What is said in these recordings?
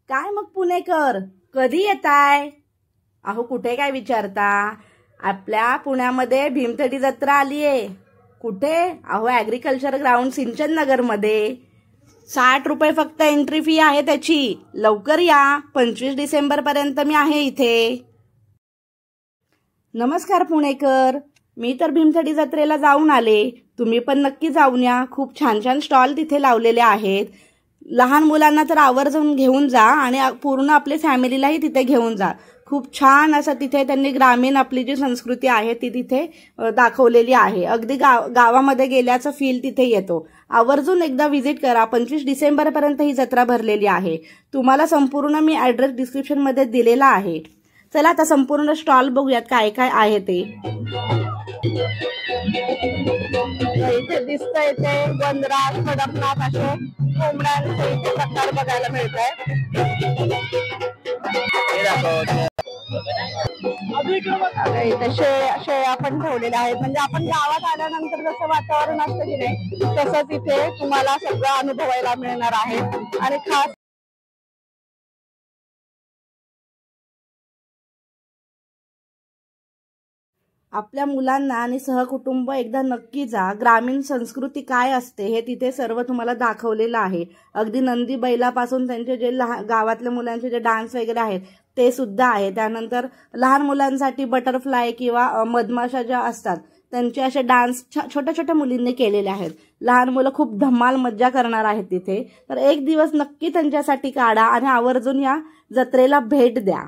काय मग पुणेकर, कधी येताय? अहो कुठे काय विचारता, आपल्या पुण्यामध्ये भीमथडी जत्रा आलीये. कुठे? अहो ॲग्रिकल्चर ग्राउंड सिंचन नगर मध्ये. 60 रुपये फक्त एंट्री फी आहे त्याची. लवकर या, 25 डिसेंबर पर्यंत मी आहे इथे. नमस्कार पुणेकर, मी तर भीमथडी जत्रेला जाऊन आले. तुम्ही पण नक्की जाऊन या. खूप छान छान स्टॉल तिथे लावलेले आहेत. लहान मुलांना तर आवर्जून घेऊन जा आणि पूर्ण आपल्या फॅमिलीलाही तिथे घेऊन जा. खूप छान असं तिथे त्यांनी ग्रामीण आपली जी संस्कृती आहे ती तिथे दाखवलेली आहे. अगदी गावामध्ये गेल्याचं फील तिथे येतो. आवर्जून एकदा व्हिजिट करा. 25 डिसेंबर पर्यंत ही जत्रा भरलेली आहे. तुम्हाला संपूर्ण मी ॲड्रेस डिस्क्रिप्शन मध्ये दिलेला आहे. चला आता संपूर्ण स्टॉल बघूयात काय काय आहे ते. इथे दिसतंय ते वनराज, कडकनाथ असे कोंबड्यांचे इथे प्रकार बघायला मिळत आहे. इथे शेळ्या पण ठेवलेल्या आहेत. म्हणजे आपण गावात आल्यानंतर जसं वातावरण असतं की नाही तसंच इथे तुम्हाला सगळं अनुभवायला मिळणार आहे. आणि खास आपल्या मुलांना आणि सहकुटुंब एकदा नक्की जा. ग्रामीण संस्कृती काय असते हे तिथे सर्व तुम्हाला दाखवलेलं आहे. अगदी नंदी बैलापासून त्यांचे जे गावातल्या मुलांचे जे डान्स वगैरे आहेत ते सुद्धा आहे. त्यानंतर लहान मुलांसाठी बटरफ्लाय किंवा मधमाशा ज्या असतात त्यांचे असे डान्स छोट्या छोट्या मुलींनी केलेले आहेत. लहान मुलं खूप धमाल मज्जा करणार आहेत तिथे. तर एक दिवस नक्की त्यांच्यासाठी काढा आणि आवर्जून या जत्रेला भेट द्या.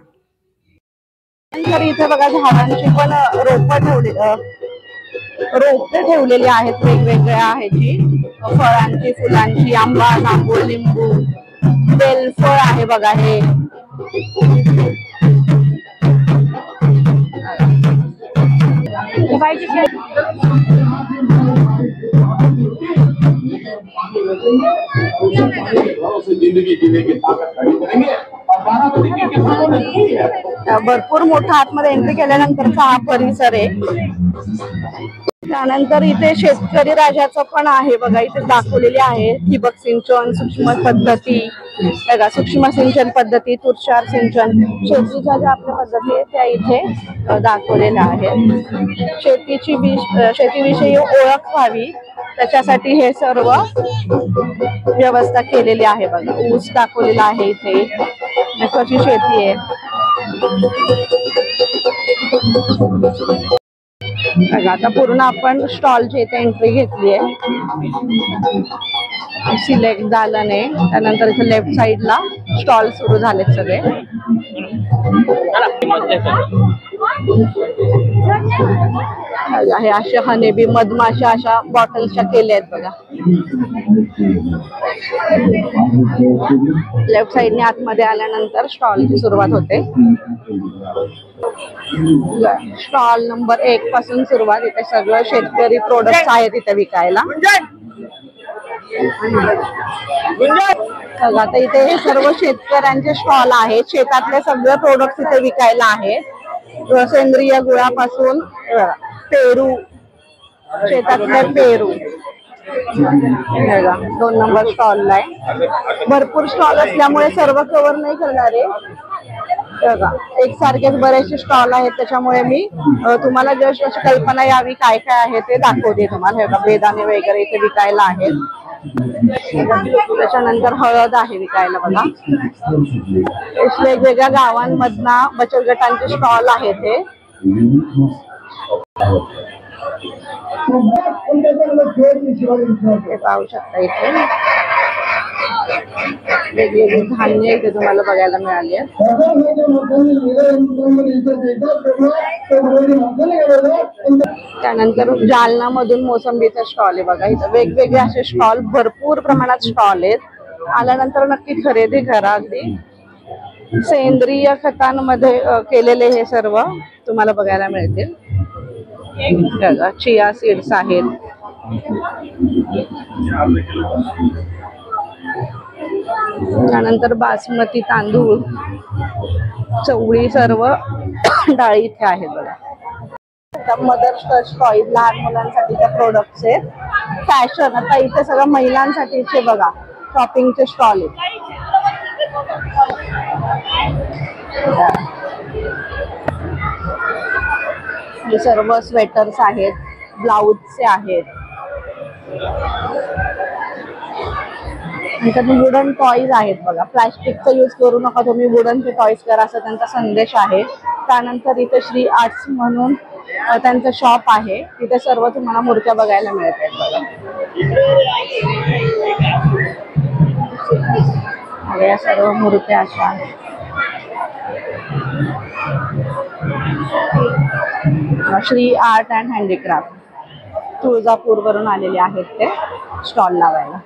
तर इथे बघा झाडांची पण रोपटे ठेवलेली आहेत वेगवेगळ्या ह्याची, फळांची, फुलांची, आंबा, जांभूळ, लिंबू, बेलफळ आहे बघा हे. भरपूर मोठा आतमध्ये एंट्री केल्यानंतरचा हा परिसर आहे. त्यानंतर इथे शेतकरी राजाचं पण आहे बघा. इथे दाखवलेले आहे ठिबक सिंचन, सूक्ष्म पद्धती बघा, सूक्ष्म सिंचन पद्धती, तुषार सिंचन, शेतीच्या ज्या आपल्या पद्धती आहेत त्या इथे दाखवलेल्या आहेत. शेतीविषयी ओळख व्हावी त्याच्यासाठी हे सर्व व्यवस्था केलेली आहे बघा. ऊस दाखवलेला आहे इथे, कशी शेती आहे. आता पूर्ण आपण स्टॉलची इथे एंट्री घेतली आहे. सिलेक्ट झालं नाही. त्यानंतर इथे लेफ्ट साइडला स्टॉल सुरू झाले सगळे. हे असे हनेबी मधमाशा अशा बॉटल्सच्या केल्या आहेत बघा. लेफ्ट साइडने आतमध्ये आल्यानंतर स्टॉलची सुरुवात होते. स्टॉल नंबर 1 पासून सुरुवात. इथे सगळं शेतकरी प्रोडक्ट्स आहेत इथे विकायला. आता इथे हे सर्व शेतकऱ्यांचे स्टॉल आहेत. शेतातले सगळे प्रोडक्ट्स इथे विकायला आहेत. सेंद्रिय गुळापासून पेरू, शेतातले पेरू 2 नंबर स्टॉलला आहे. भरपूर स्टॉल असल्यामुळे सर्व कव्हर नाही करणार आहे. एकसारखेच बरेचसे स्टॉल आहेत त्याच्यामुळे मी तुम्हाला जस्ट अशी कल्पना यावी काय काय आहे ते दाखवते तुम्हाला. बेदाणे वगैरे इथे विकायला आहेत. त्याच्यानंतर हळद आहे विकायला बघा. वेगवेगळ्या गावांमधना बचत गटांचे स्टॉल आहेत हे. पाहू शकता इथे वेगवेगळे धान्य इथे तुम्हाला बघायला मिळाले. त्यानंतर जालना मधून मोसंबीचा स्टॉल आहे बघा. इथं वेगवेगळे असे स्टॉल, भरपूर प्रमाणात स्टॉल आहेत. आल्यानंतर नक्की खरेदी करा. अगदी सेंद्रिय खतांमध्ये केलेले हे सर्व तुम्हाला बघायला मिळतील. चिया सीड्स आहेत. त्यानंतर बासमती तांदूळ, चवळी, सर्व डाळी इथे आहेत बघा. मदर्स टच टॉईज, लहान मुलांसाठीच्या प्रोडक्ट्स आहेत. फॅशन, आता इथे सगळं महिलांसाठीचे बघा शॉपिंगचे स्टॉल आहेत. हे सर्व स्वेटर्स आहेत, ब्लाउजचे आहेत. नंतर वुडन टॉईज आहेत बघा. प्लास्टिकचा यूज करू नका तुम्ही, वुडनचे टॉईज करा असा त्यांचा संदेश आहे. त्यानंतर इथे श्री आर्ट्स म्हणून त्यांचं शॉप आहे. तिथे सर्व तुम्हाला मूर्त्या बघायला मिळतात बघा. या सर्व मूर्त्या अशा आहेत. Shri art and handicraft Tuljapur वरून आलेले आहेत ते स्टॉल लावायला.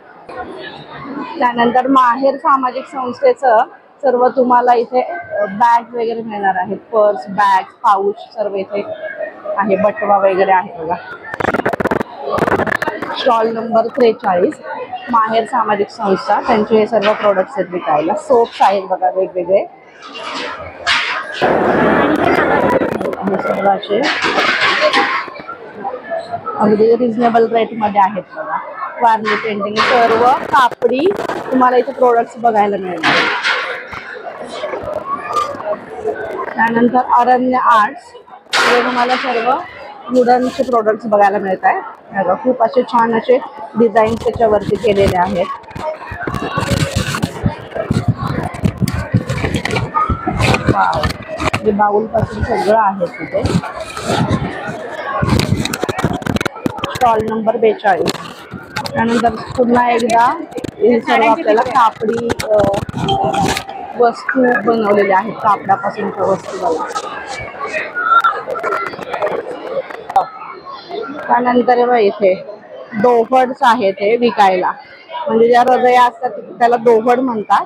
त्यानंतर माहेर सामाजिक संस्थेचं सर्व तुम्हाला इथे बॅग वगैरे मिळणार आहेत. पर्स, बॅग, पाऊच सर्व इथे आहे. बटवा वगैरे आहे बघा. स्टॉल नंबर 43 माहेर सामाजिक संस्था, त्यांचे हे सर्व प्रोडक्ट्स आहेत विकायला. सोप्स आहेत बघा वेगवेगळे. हे सर्व असे अगदी रिजनेबल रेट मध्ये आहेत बघा. वारली पेंटिंग सर्व कापडी तुम्हाला इथे प्रोडक्ट्स बघायला मिळणार. त्यानंतर अरण्य आर्ट्स, इथे तुम्हाला सर्व वुडनचे प्रोडक्ट्स बघायला मिळत आहे. खूप असे छान असे डिझाईन त्याच्यावरती केलेले आहेत. बाउल पासून सगळं आहे तिथे. Stall number 42. त्यानंतर पुन्हा एकदा हे सर्व आपल्याला कापडी वस्तू बनवलेल्या आहेत. कापडापासूनच्या वस्तू बघा. त्यानंतर इथे दोहड्स आहेत हे विकायला. म्हणजे ज्या रजया असतात त्याला दोहड म्हणतात.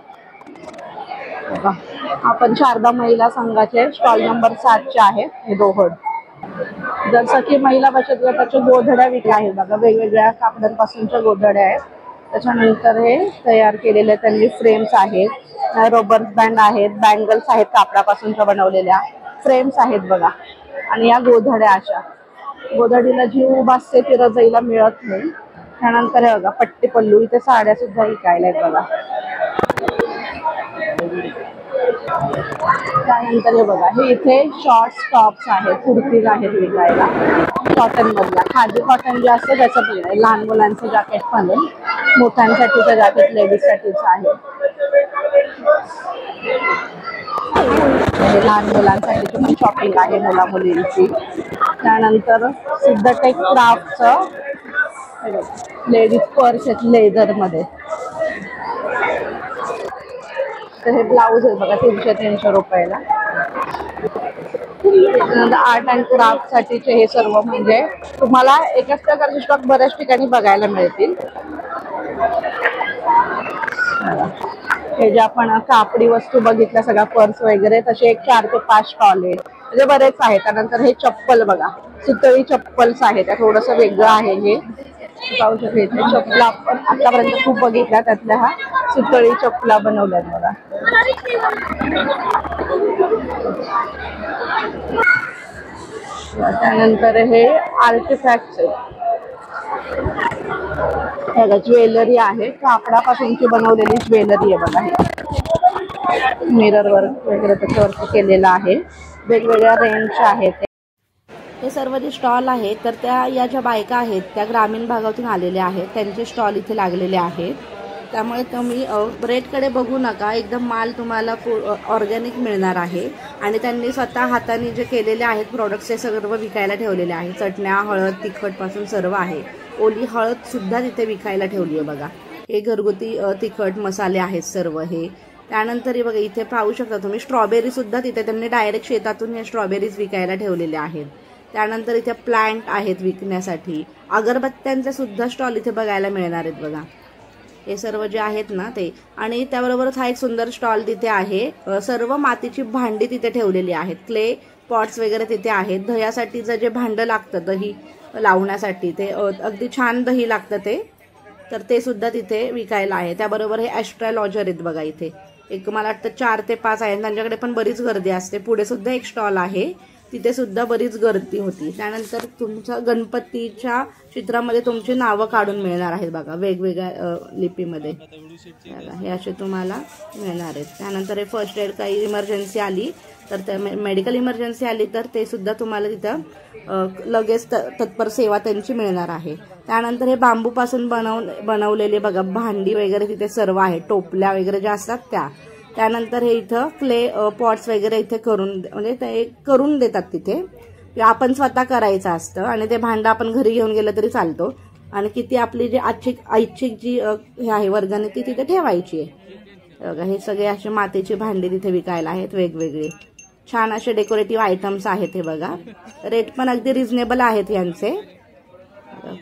आपण शारदा महिला संघाचे स्टॉल नंबर 7 आहे हे दोहड. जसं की महिला बचत गटाच्या गोधड्या विकल्या आहेत बघा. वेगवेगळ्या कापडांपासूनच्या गोधड्या आहेत. त्याच्यानंतर हे तयार केलेले त्यांनी फ्रेम्स आहेत. रबर बँड आहेत, बँगल्स आहेत कापडापासूनच्या बनवलेल्या. फ्रेम्स आहेत बघा. आणि या गोधड्या अशा. गोधडीला जी उभ असते ती रजईला मिळत नाही. त्यानंतर हे बघा पट्टी पल्लू. इथे साड्या सुद्धा विकायला आहेत बघा. त्यानंतर हे बघा हे इथे शॉर्ट्स टॉप्स आहेत, कुर्तीज आहेत विकायला. कॉटन मधला खादी कॉटन जे असतं त्याचं पण आहे. लहान मुलांचं जॅकेट पण आहे. मोठ्यांसाठीचं जॅकेट लेडीजसाठीच आहे. लहान मुलांसाठीची पण शॉपिंग आहे मुला मुलींची. त्यानंतर सिद्धटेक क्राफ्टचं लेडीज पर्स आहेत लेदर मध्ये. तर हे ब्लाऊज आहे बघा 300-300 रुपयाला. आर्ट अँड क्राफ्ट साठीचे हे सर्व म्हणजे तुम्हाला एकाच प्रकारचे स्टॉक बऱ्याच ठिकाणी बघायला मिळतील. हे जे आपण कापडी वस्तू बघितल्या सगळ्या पर्स वगैरे तसे एक 4 ते 5 स्टॉल आहेत. म्हणजे बरेच आहेत. त्यानंतर हे चप्पल बघा. सुतळी चप्पल्स आहेत. त्या थोडंसं वेगळं आहे हे. पाहू शकते चपला आपण आतापर्यंत खूप बघितल्या. त्यातल्या हा सुतळी चपला बनवल्यात बघा. त्यानंतर हे आर्टिफॅक्ट्स आहे. ज्वेलरी आहे. कापडापासूनची बनवलेली ज्वेलरी आहे बघा. हे मिरर वर्क वगैरे त्याच्यावरती केलेलं आहे. वेगवेगळ्या रेंज आहेत. हे सर्व जे स्टॉल आहेत तर त्या या ज्या बायका आहेत त्या ग्रामीण भागातून आलेल्या आहेत. त्यांचे स्टॉल इथे लागलेले आहेत. त्यामुळे तुम्ही रेटकडे बघू नका. एकदम माल तुम्हाला ऑर्गॅनिक मिळणार आहे. आणि त्यांनी स्वतः हाताने जे केलेले आहेत प्रोडक्ट्स ते सर्व विकायला ठेवलेले आहेत. चटण्या, हळद, तिखटपासून सर्व आहे. ओली हळद सुद्धा तिथे विकायला ठेवली आहे बघा. हे घरगुती तिखट मसाले आहेत सर्व हे. त्यानंतर बघा इथे पाहू शकता तुम्ही स्ट्रॉबेरी सुद्धा तिथे त्यांनी डायरेक्ट शेतातून हे स्ट्रॉबेरीज विकायला ठेवलेले आहेत. त्यानंतर इथे प्लांट आहेत विकण्यासाठी. अगरबत्त्यांचे सुद्धा स्टॉल इथे बघायला मिळणार आहेत बघा. हे सर्व जे आहेत ना ते. आणि त्याबरोबरच हा एक सुंदर स्टॉल तिथे आहे. सर्व मातीची भांडी तिथे ठेवलेली आहेत. क्ले पॉट्स वगैरे तिथे आहेत. दह्यासाठीचं जे भांडं लागतं दही लावण्यासाठी ते अगदी छान दही लागतं ते. तर ते सुद्धा तिथे विकायला आहे. त्याबरोबर हे ॲस्ट्रॉलॉजर आहेत बघा इथे. एक मला वाटतं 4 ते 5 आहेत. त्यांच्याकडे पण बरीच गर्दी असते. पुढे सुद्धा एक स्टॉल आहे. तिथे सुद्धा बरीच गर्दी होती। त्यानंतर तुमच्या गणपतीच्या चित्रामध्ये तुमची नावं काढून मिळणार आहेत बघा, वेगवेगळ्या लिपीमध्ये हे असे तुम्हाला मिळणार आहेत। त्यानंतर हे फर्स्ट एड, काही इमर्जन्सी आली तर त्या मेडिकल इमर्जन्सी आली तर ते सुद्धा तुम्हाला तिथं लगेच तत्पर सेवा त्यांची मिळणार आहे। त्यानंतर हे बांबूपासून बनवलेले बघा भांडी वगैरे तिथे सर्व आहे, टोपल्या वगैरे ज्या असतात त्या। त्यानंतर हे इथं क्ले पॉट्स वगैरे इथे म्हणजे ते करून देतात तिथे, आपण स्वतः करायचं असतं आणि ते भांडं आपण घरी घेऊन गेलं तरी चालतो। आणि किती आपली जी ऐच्छिक जी हे आहे वर्गणी ती तिथे ठेवायची आहे बघा। हे सगळे असे मातीची भांडी तिथे विकायला आहेत वेगवेगळे, छान असे डेकोरेटिव्ह आयटम्स आहेत हे बघा। रेट पण अगदी रिझनेबल आहेत यांचे।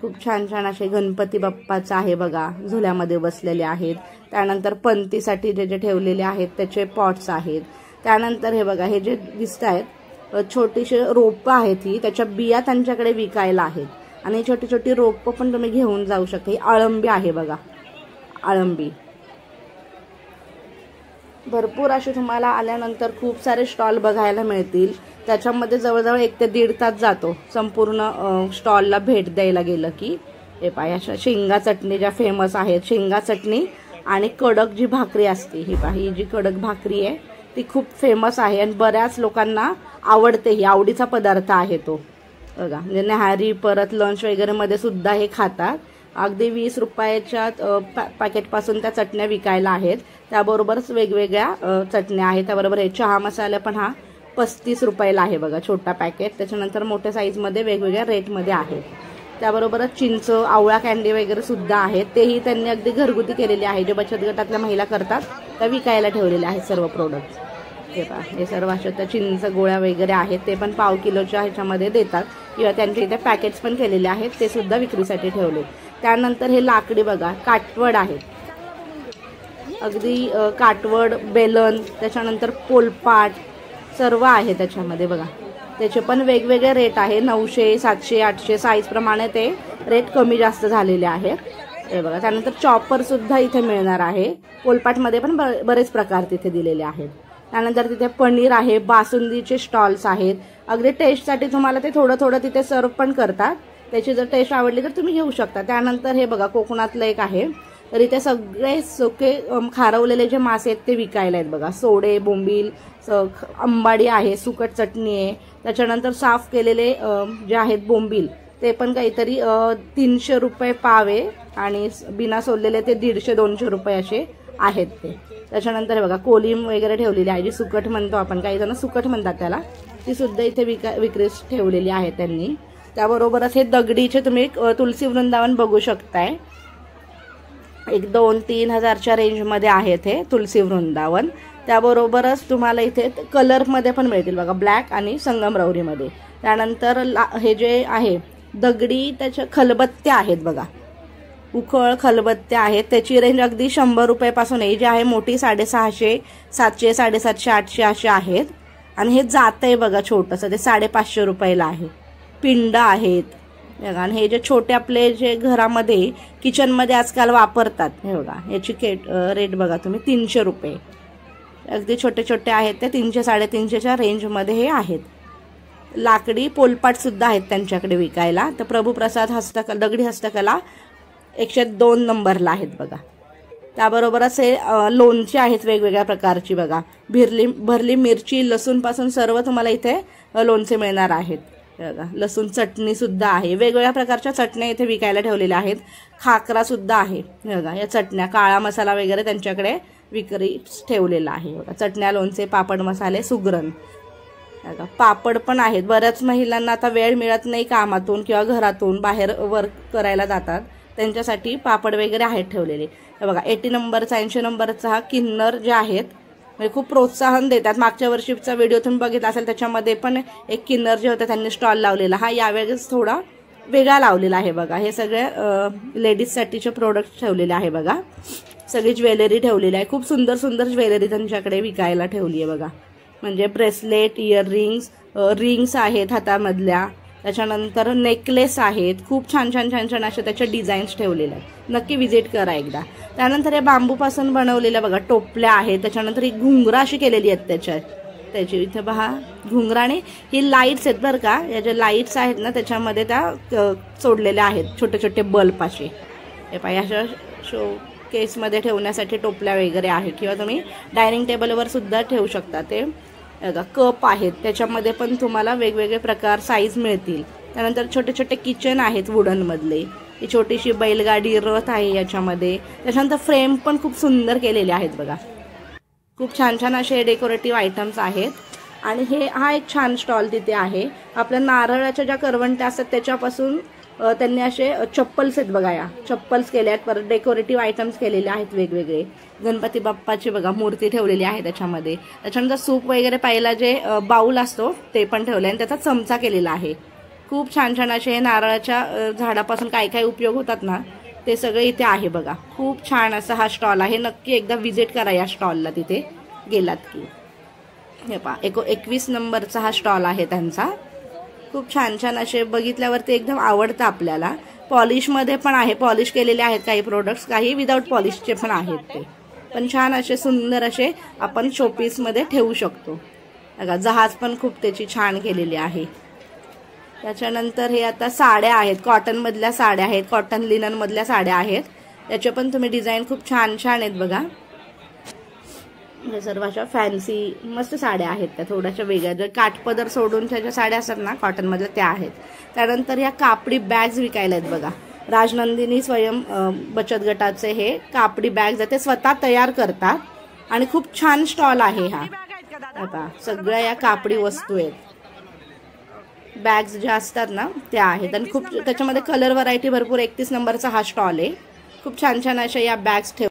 खूप छान छान असे गणपती बाप्पाचं आहे बघा, झुल्यामध्ये बसलेले आहेत। त्यानंतर पंतीसाठी जे जे ठेवलेले आहेत त्याचे पॉट्स आहेत। त्यानंतर हे बघा, हे जे दिसत आहेत छोटीशी रोपं आहेत ही, त्याच्या बिया त्यांच्याकडे विकायला आहेत आणि छोटी छोटी रोपं पण तुम्ही घेऊन जाऊ शकता। ही अळंबी आहे बघा, अळंबी। भरपूर असे तुम्हाला आल्यानंतर खूप सारे स्टॉल बघायला मिळतील। त्याच्यामध्ये जवळजवळ 1 ते 1.5 तास जातो संपूर्ण स्टॉलला भेट द्यायला गेलं की। हे पाय अशा शेंगा चटणी ज्या फेमस आहेत, शेंगा चटणी आणि कडक जी भाकरी असते, ही जी कडक भाकरी आहे ती खूप फेमस आहे आणि बऱ्याच लोकांना आवडते, ही आवडीचा पदार्थ आहे तो बघा। म्हणजे न्याहारी परत लंच वगैरे मध्ये सुद्धा हे खातात। अगदी 20 रुपयाच्या पॅकेटपासून त्या चटण्या विकायला आहेत। त्याबरोबरच वेगवेगळ्या चटण्या आहेत। त्याबरोबर हे चहा मसाला पण हा 35 रुपयाला आहे बघा, छोटा पॅकेट। त्याच्यानंतर मोठ्या साईजमध्ये वेगवेगळ्या रेटमध्ये आहेत। त्याबरोबरच चिंच, आवळा कॅन्डी वगैरे सुद्धा आहेत, तेही त्यांनी अगदी घरगुती केलेले आहे। जे बचत गटातल्या महिला करतात त्या विकायला ठेवलेले आहेत सर्व प्रोडक्ट्स। हे पहा, हे सर्व अशा चिंच गोळ्या वगैरे आहेत, ते पण पाव किलोच्या ह्याच्यामध्ये देतात किंवा त्यांच्या इथे पॅकेट्स पण केलेले आहेत, ते सुद्धा विक्रीसाठी ठेवले। त्यानंतर हे लाकडी बघा, काटवड आहेत, अगदी काटवड, बेलन, त्याच्यानंतर पोलपाट सर्व आहे त्याच्यामध्ये बघा। त्याचे पण वेगवेगळे रेट आहे, 900, 700, 800 साईज प्रमाणे ते रेट कमी जास्त झालेले आहेत हे बघा। त्यानंतर चॉपर सुद्धा इथे मिळणार आहे। पोलपाटमध्ये पण बरेच प्रकार तिथे दिलेले आहेत। त्यानंतर तिथे पनीर आहे, बासुंदीचे स्टॉल्स आहेत। अगदी टेस्टसाठी तुम्हाला ते थोडं थोडं तिथे सर्व पण करतात, त्याची जर टेस्ट आवडली तर तुम्ही घेऊ शकता। त्यानंतर हे बघा, कोकणातलं एक आहे, तर इथे सगळे सुके खारवलेले जे मासे आहेत ते विकायला आहेत बघा। सोडे, बोंबील, अंबाडी आहे, सुकट चटणी आहे। त्याच्यानंतर साफ केलेले जे आहेत बोंबील ते पण काहीतरी 300 रुपये पाव आहे आणि बिना सोललेले ते 150-200 रुपये असे आहेत ते। त्याच्यानंतर हे बघा, कोलिम वगैरे ठेवलेली आहे, जी सुकट म्हणतो आपण, काही जण सुकट म्हणतात त्याला, ती सुद्धा इथे विक्रीस ठेवलेली आहे त्यांनी। त्याबरोबरच हे दगडीचे तुम्ही तुलसी वृंदावन बघू शकताय, 1-2-3 हजारच्या रेंजमध्ये आहेत हे तुलसी वृंदावन। त्याबरोबरच तुम्हाला इथे कलरमध्ये पण मिळतील बघा, ब्लॅक आणि संगमरवरीमध्ये। त्यानंतर हे जे आहे दगडी, त्याच्या खलबत्त्या आहेत बघा, उखळ खलबत्त्या आहेत, त्याची रेंज अगदी 100 रुपयापासून आहे, जी आहे मोठी 650, 700, 750, 800 असे आहेत। आणि हे जात आहे बघा छोटंसं, ते 550 रुपयाला आहे। पिंड आहेत बघा, आणि हे जे छोटे आपले जे घरामध्ये किचनमध्ये आजकाल वापरतात हे बघा, याची रेट बघा तुम्ही 300 रुपये, अगदी छोटे छोटे आहेत ते 300-350च्या रेंजमध्ये हे आहेत। लाकडी पोलपाट सुद्धा आहेत त्यांच्याकडे विकायला। तर प्रभुप्रसाद दगडी हस्तकला 102 नंबरला आहेत बघा। त्याबरोबरच हे लोणचे आहेत वेगवेगळ्या प्रकारची बघा, भरली मिरची, लसूण पासून सर्व तुम्हाला इथे लोणचे मिळणार आहेत बघा। लसूण चटणी सुद्धा आहे, वेगवेगळ्या प्रकारच्या चटण्या इथे विकायला ठेवलेल्या आहेत। खाकरा सुद्धा आहे बघा, या चटण्या, काळा मसाला वगैरे त्यांच्याकडे विक्री ठेवलेला आहे बघा। चटण्या, लोणचे, पापड मसाले, सुगरण बघा। पापड पण आहेत, बऱ्याच महिलांना आता वेळ मिळत नाही कामातून किंवा घरातून बाहेर वर्क करायला जातात, त्यांच्यासाठी पापड वगैरे आहेत ठेवलेले बघा। 80 नंबरचा 80 नंबरचा हा किन्नर जे आहेत म्हणजे खूप प्रोत्साहन देतात। मागच्या वर्षीचा व्हिडिओ तुम्ही बघितला असेल, त्याच्यामध्ये पण एक किन्नर जे होते त्यांनी स्टॉल लावलेला, हा यावेळेस थोडा वेगळा लावलेला आहे बघा। हे सगळे लेडीजसाठीचे प्रोडक्ट ठेवलेले आहे बघा, सगळी ज्वेलरी ठेवलेली आहे, खूप सुंदर सुंदर ज्वेलरी त्यांच्याकडे विकायला ठेवली आहे बघा। म्हणजे ब्रेसलेट, इयररिंग्स, रिंग्स आहेत हातामधल्या, त्याच्यानंतर नेकलेस आहेत, खूप छान छान छान छान असे त्याचे डिझाईन्स ठेवलेले आहेत, नक्की विजिट करा एकदा। त्यानंतर हे बांबूपासून बनवलेल्या बघा टोपल्या आहेत, त्याच्यानंतर ही घुंगरं अशी केलेली आहेत त्याच्यात त्याची इथे पहा घुंगराने ही लाईट्स आहेत बरं का, या ज्या लाईट्स आहेत ना त्याच्यामध्ये त्या सोडलेल्या आहेत छोटे छोटे बल्ब असे. हे पहा अशा शो केसमध्ये ठेवण्यासाठी टोपल्या वगैरे आहे किंवा तुम्ही डायनिंग टेबलवर सुद्धा ठेवू शकता. ते कप आहेत त्याच्यामध्ये पण तुम्हाला वेगवेगळे प्रकार साईज मिळतील. त्यानंतर छोटे छोटे किचन आहेत वुडनमधले. ही छोटीशी बैलगाडी रथ आहे याच्यामध्ये. त्याच्यानंतर फ्रेम पण खूप सुंदर केलेले आहेत बघा. खूप छान छान असे डेकोरेटिव्ह आयटम्स आहेत. आणि हा एक छान स्टॉल तिथे आहे. आपल्या नारळाच्या ज्या करवंट्या असतात त्याच्यापासून त्यांनी असे चप्पल्स आहेत बघा, या चप्पल्स केले आहेत. परत डेकोरेटिव्ह आयटम्स केलेले आहेत वेगवेगळे. गणपती बाप्पाची बघा मूर्ती ठेवलेली आहे त्याच्यामध्ये. त्याच्यानंतर सूप वगैरे प्यायला जे बाऊल असतो ते पण ठेवले आणि त्याचा चमचा केलेला आहे. खूप छान छान असे नारळाच्या झाडापासून काय काय उपयोग होतात ना ते सगळे इथे आहे बघा. खूप छान असा हा स्टॉल आहे. नक्की एकदा व्हिजिट करा या स्टॉलला तिथे गेलात की. हे पहा 21 नंबरचा हा स्टॉल आहे त्यांचा. खूप छान छान असे बघितल्यावरती एकदम आवडतं आपल्याला. पॉलिशमध्ये पण आहे, पॉलिश केलेले आहेत काही प्रोडक्ट्स, काही विदाऊट पॉलिशचे पण आहेत. ते पण छान असे सुंदर असे आपण शोपीसमध्ये ठेवू शकतो बघा. जहाज पण खूप त्याची छान केलेली आहे. त्याच्यानंतर हे आता साड्या आहेत, कॉटनमधल्या साड्या आहेत, कॉटन लिननमधल्या साड्या आहेत. त्याचे पण तुम्ही डिझाईन खूप छान छान आहेत बघा. सर्व अशा फॅन्सी मस्त साड्या आहेत त्या, थोड्याशा वेगळ्या. जर काठपदर सोडून त्याच्या साड्या असतात ना कॉटनमधल्या त्या आहेत. त्यानंतर ह्या कापडी बॅग्स विकायला आहेत बघा. राजनंदिनी स्वयं बचत गटाचे हे कापडी बॅग्स ते स्वतः तयार करतात आणि खूप छान स्टॉल आहे हा. आता सगळ्या या कापडी वस्तू आहेत. बॅग्स ज्या असतात ना त्या आहेत आणि खूप त्याच्यामध्ये कलर व्हरायटी भरपूर. 31 नंबरचा हा स्टॉल आहे. खूप छान छान अशा या बॅग्स ठेव